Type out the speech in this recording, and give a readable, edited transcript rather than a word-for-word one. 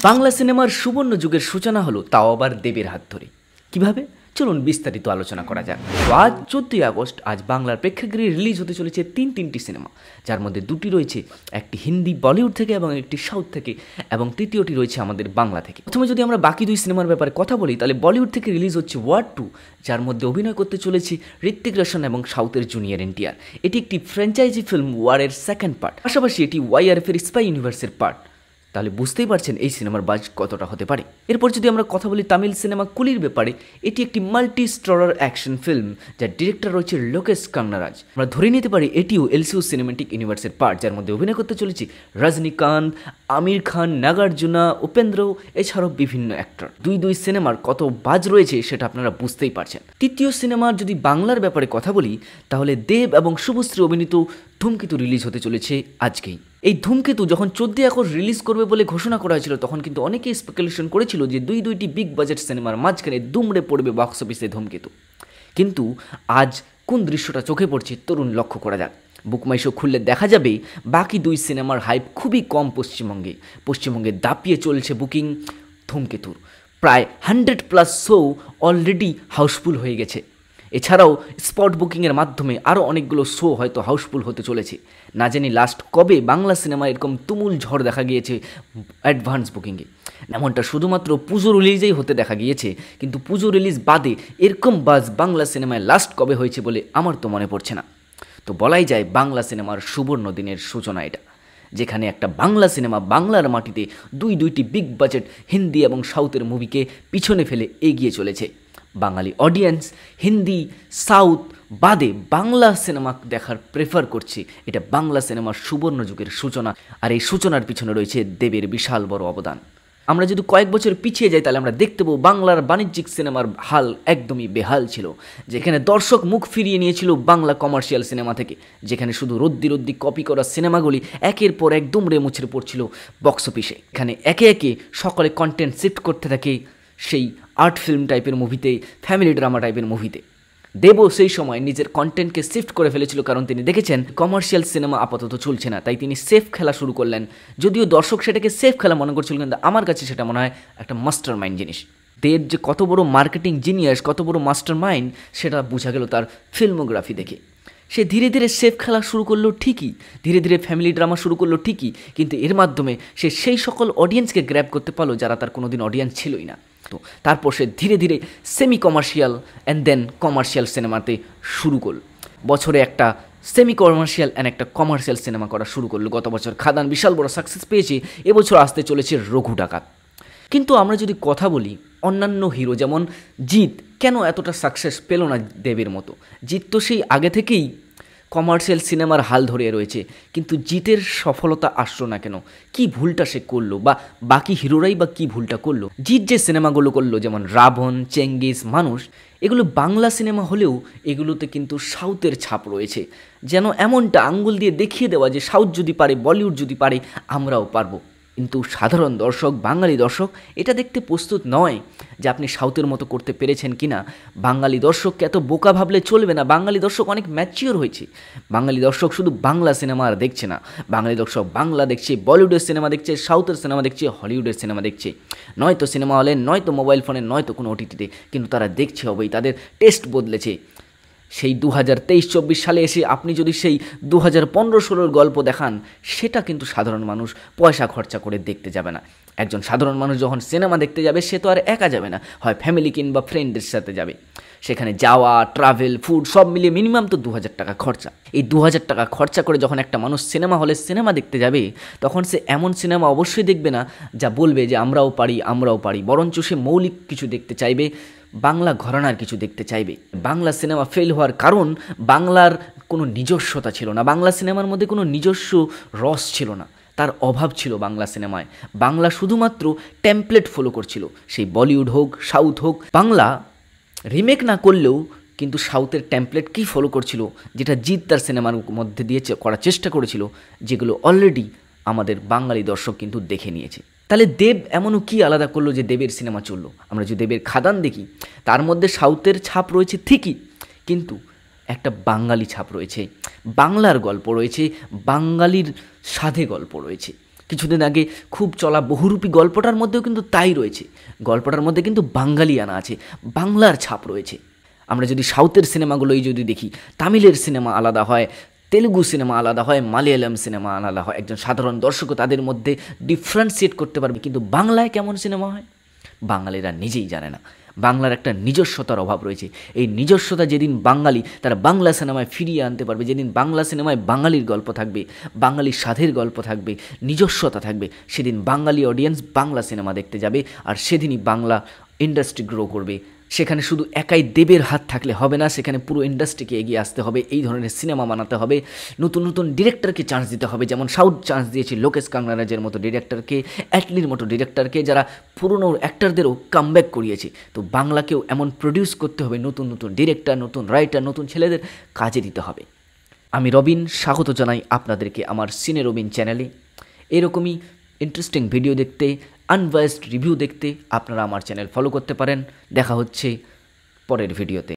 বাংলা সিনেমার সুবর্ণ যুগের সূচনা হলো তাও আবার দেবের হাত ধরে। কিভাবে? চলুন বিস্তারিত আলোচনা করা যাক। আজ 14ই আগস্ট আজ বাংলার প্রেক্ষাগৃহে রিলিজ হতে চলেছে তিনটি সিনেমা, যার মধ্যে দুটি রয়েছে একটি হিন্দি বলিউড থেকে এবং একটি সাউথ থেকে, এবং তৃতীয়টি রয়েছে আমাদের বাংলা থেকে। প্রথমে যদি আমরা বাকি দুই সিনেমার ব্যাপারে কথা বলি, তাহলে বলিউড থেকে রিলিজ হচ্ছে ওয়ার 2, যার মধ্যে অভিনয় করতে চলেছে ঋত্বিক রোশন এবং সাউথের জুনিয়র এনটিআর। এটি একটি ফ্র্যাঞ্চাইজি ফিল্ম ওয়ারের সেকেন্ড পার্ট, পাশাপাশি এটি ওয়াইআরএফ এর স্পাই ইউনিভার্সের পার্ট। তাহলে বুঝতেই পারছেন এই সিনেমার বাজেট কতটা হতে পারে। এরপর যদি আমরা কথা বলি তামিল সিনেমা কুলির ব্যাপারে, এটি একটি মাল্টি স্টারার অ্যাকশন ফিল্ম, যার ডিরেক্টর রয়েছে লোকেশ কান্নারাজ। আমরা ধরে নিতে পারি এটিও এলসিউ সিনেম্যাটিক ইউনিভার্সের পার্ট, যার মধ্যে অভিনয় করতে চলেছে রজনীকান্ত, আমির খান, নাগার্জুনা, উপেন্দ্র, এছাড়াও বিভিন্ন অ্যাক্টর। দুই সিনেমার কত বাজ রয়েছে সেটা আপনারা বুঝতেই পারছেন। তৃতীয় সিনেমার যদি বাংলার ব্যাপারে কথা বলি, তাহলে দেব এবং শুভশ্রী অভিনীত ধূমকেতু রিলিজ হতে চলেছে আজকেই। এই ধূমকেতু যখন 14 আগস্ট রিলিজ করবে বলে ঘোষণা করা হয়েছিল, তখন কিন্তু অনেকেই স্পেকুলেশন করেছিল যে দুইটি বিগ বাজেট সিনেমার মাঝখানে দুমড়ে পড়বে বক্স অফিসে ধূমকেতু। কিন্তু আজ কোন দৃশ্যটা চোখে পড়ছে তরুণ লক্ষ্য করা যাক। বুকমাই শো খুললে দেখা যাবে বাকি দুই সিনেমার হাইপ খুবই কম পশ্চিমবঙ্গে দাপিয়ে চলছে বুকিং ধূমকেতুর। প্রায় 100+ শো অলরেডি হাউসফুল হয়ে গেছে। এছাড়াও স্পট বুকিংয়ের মাধ্যমে আরও অনেকগুলো শো হয়তো হাউসফুল হতে চলেছে। না জানি লাস্ট কবে বাংলা সিনেমায় এরকম তুমুল ঝড় দেখা গিয়েছে অ্যাডভান্স বুকিংয়ে। এমনটা শুধুমাত্র পুজো রিলিজেই হতে দেখা গিয়েছে, কিন্তু পুজো রিলিজ বাদে এরকম বাজ বাংলা সিনেমায় লাস্ট কবে হয়েছে বলে আমার তো মনে পড়ছে না। তো বলাই যায় বাংলা সিনেমার সুবর্ণ দিনের সূচনা এটা, যেখানে একটা বাংলা সিনেমা বাংলার মাটিতে দুইটি বিগ বাজেট হিন্দি এবং সাউথের মুভিকে পিছনে ফেলে এগিয়ে চলেছে। বাঙালি অডিয়েন্স হিন্দি সাউথ বাদে বাংলা সিনেমা দেখার প্রেফার করছে। এটা বাংলা সিনেমার সুবর্ণ যুগের সূচনা, আর এই সূচনার পিছনে রয়েছে দেবের বিশাল বড় অবদান। আমরা যদি কয়েক বছর পিছিয়ে যাই, তাহলে আমরা দেখতে পাবো বাংলার বাণিজ্যিক সিনেমার হাল একদমই বেহাল ছিল, যেখানে দর্শক মুখ ফিরিয়ে নিয়েছিল বাংলা কমার্শিয়াল সিনেমা থেকে, যেখানে শুধু রদ্দি কপি করা সিনেমাগুলি একের পর এক দুমড়ে মুচড়ে পড়ছিল বক্স অফিসে। এখানে একে একে সকলে কন্টেন্ট শিফট করতে থাকে সেই আর্ট ফিল্ম টাইপের মুভিতে, ফ্যামিলি ড্রামা টাইপের মুভিতে। দেবও সেই সময় নিজের কন্টেন্টকে শিফট করে ফেলেছিল, কারণ তিনি দেখেছেন কমার্শিয়াল সিনেমা আপাতত চলছে না, তাই তিনি সেফ খেলা শুরু করলেন। যদিও দর্শক সেটাকে সেফ খেলা মনে করছিল, কিন্তু আমার কাছে সেটা মনে হয় একটা মাস্টার মাইন্ড জিনিস। দেব যে কত বড় মার্কেটিং জিনিয়াস, কত বড় মাস্টার মাইন্ড, সেটা বোঝা গেল তার ফিল্মোগ্রাফি দেখে। সে ধীরে ধীরে সেফ খেলা শুরু করলো ঠিকই, ধীরে ধীরে ফ্যামিলি ড্রামা শুরু করলো ঠিকই, কিন্তু এর মাধ্যমে সে সেই সকল অডিয়েন্সকে গ্র্যাব করতে পারলো যারা তার কোনোদিন অডিয়েন্স ছিলই না। তো তারপর সে ধীরে ধীরে semi commercial and then commercial সিনেমাতে শুরু করল। বছরে একটা সেমি কমার্শিয়াল অ্যান্ড একটা কমার্শিয়াল সিনেমা করা শুরু করলো। গত বছর খাদান বিশাল বড় সাকসেস পেয়েছে, এবছর আসতে চলেছে রঘু ডাকাত। কিন্তু আমরা যদি কথা বলি অন্যান্য হিরো যেমন জিৎ কেন এতটা সাকসেস পেল না দেবের মতো? জিৎ তো সেই আগে থেকেই কমার্শিয়াল সিনেমার হাল ধরে রয়েছে, কিন্তু জিতের সফলতা আসলো না কেন? কি ভুলটা সে করলো, বা বাকি হিরোরাই বা কি ভুলটা করলো? জিৎ যে সিনেমাগুলো করলো, যেমন রাবণ, চেঙ্গিস, মানুষ, এগুলো বাংলা সিনেমা হলেও এগুলোতে কিন্তু সাউথের ছাপ রয়েছে। যেন এমনটা আঙ্গুল দিয়ে দেখিয়ে দেওয়া যে সাউথ যদি পারে, বলিউড যদি পারে, আমরাও পারবো। কিন্তু সাধারণ দর্শক, বাঙালি দর্শক এটা দেখতে প্রস্তুত নয় যে আপনি সাউথের মতো করতে পেরেছেন কিনা। বাঙালি দর্শককে এত বোকা ভাবলে চলবে না। বাঙালি দর্শক অনেক ম্যাচিওর হয়েছে। বাঙালি দর্শক শুধু বাংলা সিনেমা আর দেখছে না, বাঙালি দর্শক বাংলা দেখছে, বলিউডের সিনেমা দেখছে, সাউথের সিনেমা দেখছে, হলিউডের সিনেমা দেখছে। নয়তো সিনেমা হলে, নয়তো মোবাইল ফোনে, নয়তো কোনো ওটিটিতে, কিন্তু তারা দেখছে হবেই। তাদের টেস্ট বদলেছে। সেই 2023-24 সালে এসে আপনি যদি সেই 2015-16 গল্প দেখান, সেটা কিন্তু সাধারণ মানুষ পয়সা খরচা করে দেখতে যাবে না। একজন সাধারণ মানুষ যখন সিনেমা দেখতে যাবে, সে তো আর একা যাবে না, হয় ফ্যামিলি কিংবা ফ্রেন্ডদের সাথে যাবে। সেখানে যাওয়া, ট্রাভেল, ফুড সব মিলিয়ে মিনিমাম তো 2000 টাকা খরচা। এই 2000 টাকা খরচা করে যখন একটা মানুষ সিনেমা হলে সিনেমা দেখতে যাবে, তখন সে এমন সিনেমা অবশ্যই দেখবে না যা বলবে যে আমরাও পারি, বরঞ্চ সে মৌলিক কিছু দেখতে চাইবে, বাংলা ঘরানার কিছু দেখতে চাইবে। বাংলা সিনেমা ফেল হওয়ার কারণ বাংলার কোনো নিজস্বতা ছিল না, বাংলা সিনেমার মধ্যে কোনো নিজস্ব রস ছিল না, তার অভাব ছিল বাংলা সিনেমায়। বাংলা শুধুমাত্র টেমপ্লেট ফলো করছিল, সেই বলিউড হোক, সাউথ হোক। বাংলা রিমেক না করলেও কিন্তু সাউথের টেমপ্লেটকেই ফলো করছিল, যেটা জিৎ তার সিনেমার মধ্যে দিয়ে করার চেষ্টা করেছিল, যেগুলো অলরেডি আমাদের বাঙালি দর্শক কিন্তু দেখে নিয়েছে। তাহলে দেব এমনও কি আলাদা করলো যে দেবের সিনেমা চললো? আমরা যদি দেবের খাদান দেখি, তার মধ্যে সাউথের ছাপ রয়েছে ঠিকই, কিন্তু একটা বাঙালি ছাপ রয়েছে, বাংলার গল্প রয়েছে, বাঙালির সাধে গল্প রয়েছে। কিছুদিন আগে খুব চলা বহুরূপী গল্পটার মধ্যেও কিন্তু তাই রয়েছে। গল্পটার মধ্যে কিন্তু বাঙালিয়ানা আছে, বাংলার ছাপ রয়েছে। আমরা যদি সাউথের সিনেমাগুলোই যদি দেখি, তামিলের সিনেমা আলাদা হয়, তেলুগু সিনেমা আলাদা হয়, মালয়ালম সিনেমা আলাদা হয়, একজন সাধারণ দর্শকও তাদের মধ্যে ডিফারেন্সিয়েট করতে পারবে। কিন্তু বাংলায় কেমন সিনেমা হয় বাঙালিরা নিজেই জানে না। বাংলার একটা নিজস্বতার অভাব রয়েছে। এই নিজস্বতা যেদিন বাঙালি তারা বাংলা সিনেমায় ফিরিয়ে আনতে পারবে, যেদিন বাংলা সিনেমায় বাঙালির গল্প থাকবে, বাঙালির স্বাদের গল্প থাকবে, নিজস্বতা থাকবে, সেদিন বাঙালি অডিয়েন্স বাংলা সিনেমা দেখতে যাবে। আর সেদিনই বাংলা ইন্ডাস্ট্রি গ্রো করবে। সেখানে শুধু একাই দেবের হাত থাকলে হবে না, সেখানে পুরো ইন্ডাস্ট্রিকে এগিয়ে আসতে হবে, এই ধরনের সিনেমা বানাতে হবে, নতুন নতুন ডিরেক্টরকে চান্স দিতে হবে। যেমন সাউথ চান্স দিয়েছে লোকেশ কাঙ্গনারাজের মতো ডিরেক্টরকে, অ্যাটলির মতো ডিরেক্টরকে, যারা পুরনো অ্যাক্টরদেরও কামব্যাক করিয়েছে। তো বাংলাকেও এমন প্রডিউস করতে হবে, নতুন নতুন ডিরেক্টর, নতুন রাইটার, নতুন ছেলেদের কাজে দিতে হবে। আমি রবিন, স্বাগত জানাই আপনাদেরকে আমার সিনে রবিন চ্যানেলে। এরকমই ইন্টারেস্টিং ভিডিও দেখতে, আনবায়াসড রিভিউ দেখতে আপনারা আমার চ্যানেল ফলো করতে পারেন। দেখা হচ্ছে পরের ভিডিওতে।